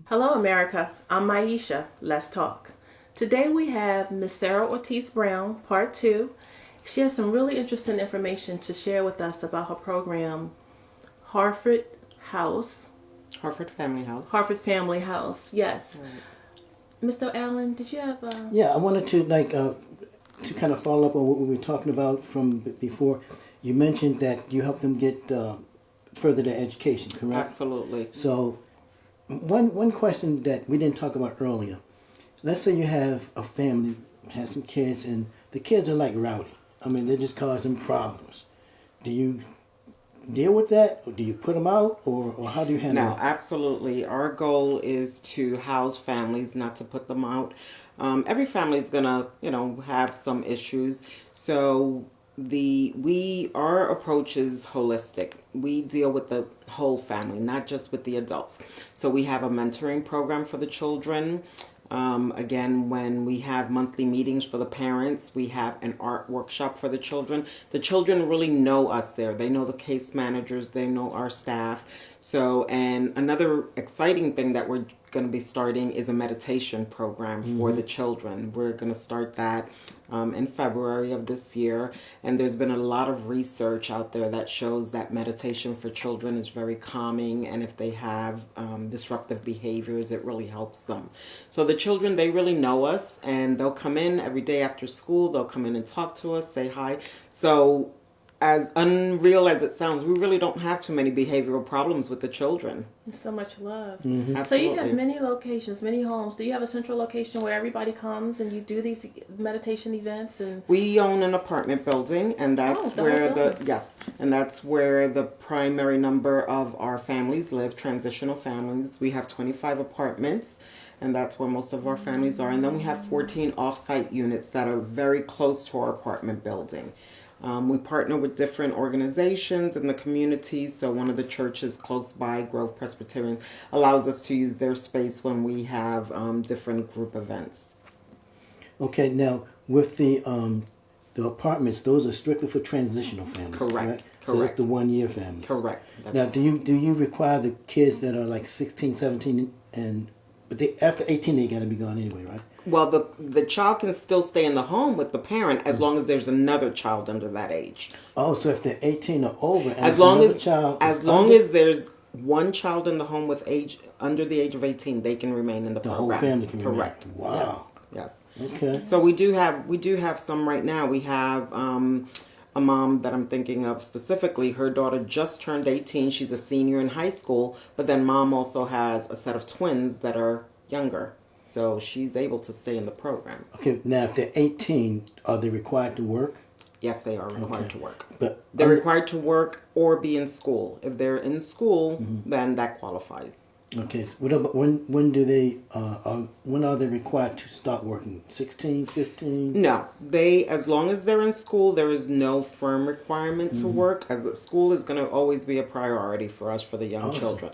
Hello, America. I'm Maisha. Let's talk. Today we have Miss Sarah Ortiz Brown, Part 2. She has some really interesting information to share with us about her program, Harford House. Harford Family House. Harford Family House, yes. Right. Mr. Allen, did you have a... Yeah, I wanted to kind of follow up on what we were talking about from before. You mentioned that you help them get further their education, correct? Absolutely. So, one question that we didn't talk about earlier. Let's say you have a family, has some kids, and the kids are like rowdy. I mean, they're just causing problems. Do you deal with that, or do you put them out, or how do you handle No, it? absolutely. Our goal is to house families, not to put them out. Every family is gonna, have some issues. So our approach is holistic. We deal with the whole family, not just with the adults. So we have a mentoring program for the children. Again, when we have monthly meetings for the parents, we have an art workshop for the children. The children really know us there. They know the case managers, they know our staff. So, and another exciting thing that we're going to be starting is a meditation program for the children. We're going to start that in February of this year. And there's been a lot of research out there that shows that meditation for children is very calming. And if they have disruptive behaviors, it really helps them. So the children, they really know us, and they'll come in every day after school. They'll come in and talk to us, say hi. So as unreal as it sounds, we really don't have too many behavioral problems with the children. So much love. Absolutely. So you have many locations, many homes. Do you have a central location where everybody comes and you do these meditation events? And We own an apartment building, and that's the where whole building. and that's where the primary number of our families live, transitional families. We have 25 apartments, and that's where most of our families are. And then we have 14 off-site units that are very close to our apartment building. We partner with different organizations in the community. So one of the churches close by, Grove Presbyterian, allows us to use their space when we have different group events. Okay, now with the apartments, those are strictly for transitional families. Correct, So that's correct. the 1 year families. Correct. Now, do you require the kids that are like 16, 17, but after 18 they got to be gone anyway, right? Well, the child can still stay in the home with the parent as long as there's another child under that age. Oh, so if they're 18 or over, and As there's long another as child, as long as there's one child in the home with age under the age of 18, they can remain in the the program. whole family can remain. Correct. Wow. Yes. Yes. Okay. So we do have some right now. We have a mom that I'm thinking of specifically. Her daughter just turned 18. She's a senior in high school, but then mom also has a set of twins that are younger. So she's able to stay in the program. Okay. Now, if they're 18, are they required to work? Yes, they are required Okay. to work. But They're required to work or be in school. If they're in school, then that qualifies. okay. So what about when do they when are they required to start working? 16, 15? No, as long as they're in school, there is no firm requirement to work. As school is going to always be a priority for us for the young Awesome. children.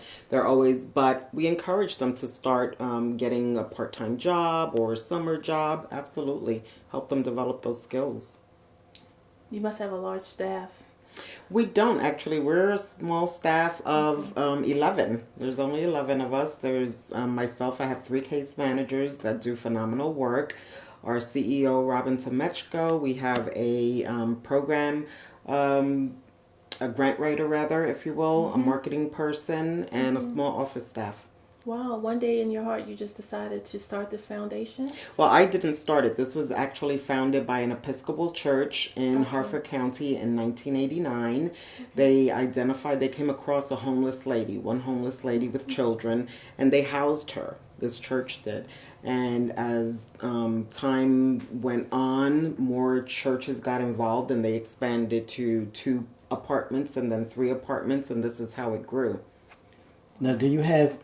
But we encourage them to start getting a part-time job or a summer job. Absolutely, help them develop those skills. You must have a large staff. We don't actually. We're a small staff of 11. There's only 11 of us. There's myself. I have 3 case managers that do phenomenal work. Our CEO, Robin Temechko. We have a program, a grant writer, rather, if you will, a marketing person, and a small office staff. Wow, one day in your heart you just decided to start this foundation? Well, I didn't start it. This was actually founded by an Episcopal church in Harford County in 1989. They came across one homeless lady with children, and they housed her. This church did. And as time went on, more churches got involved, and they expanded to 2 apartments and then 3 apartments, and this is how it grew. Now, do you have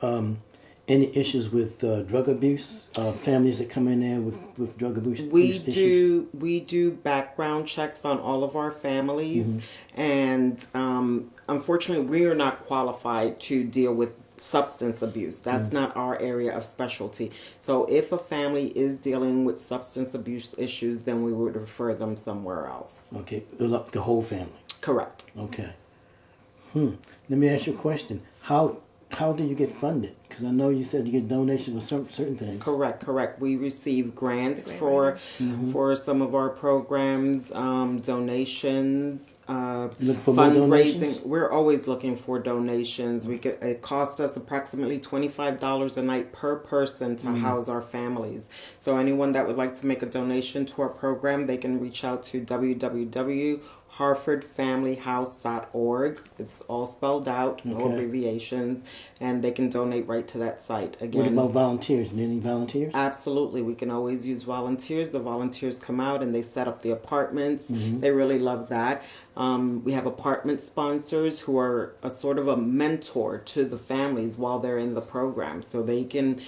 any issues with drug abuse? Families that come in there with drug abuse? We do background checks on all of our families, and unfortunately, we are not qualified to deal with substance abuse. That's not our area of specialty. So, if a family is dealing with substance abuse issues, then we would refer them somewhere else. Okay, the whole family. Correct. Okay. Let me ask you a question. How do you get funded? Because I know you said you get donations for certain things. Correct. We receive grants for some of our programs, donations, Looking for more fundraising. donations? We're always looking for donations. It costs us approximately $25 a night per person to house our families. So anyone that would like to make a donation to our program, they can reach out to www.harfordfamilyhouse.org. It's all spelled out, no Okay. abbreviations, and they can donate right to that site. What Again, about volunteers? Any volunteers? absolutely. We can always use volunteers. The volunteers come out and they set up the apartments. They really love that. We have apartment sponsors who are a sort of a mentor to the families while they're in the program. So they can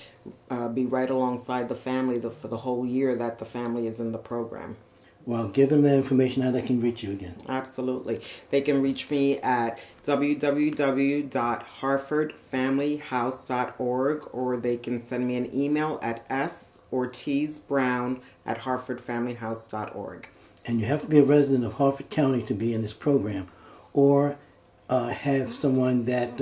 be right alongside the family for the whole year that the family is in the program. Well, give them the information how they can reach you again. Absolutely. They can reach me at www.harfordfamilyhouse.org, or they can send me an email at sortizebrown@harfordfamilyhouse.org. And you have to be a resident of Harford County to be in this program, or have someone that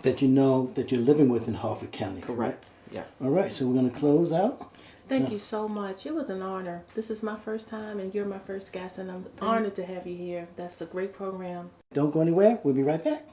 that you know that you're living with in Harford County. Correct. Yes. All right, so we're going to close out. Thank you so much. It was an honor. This is my first time, and you're my first guest, and I'm honored to have you here. That's a great program. Don't go anywhere. We'll be right back.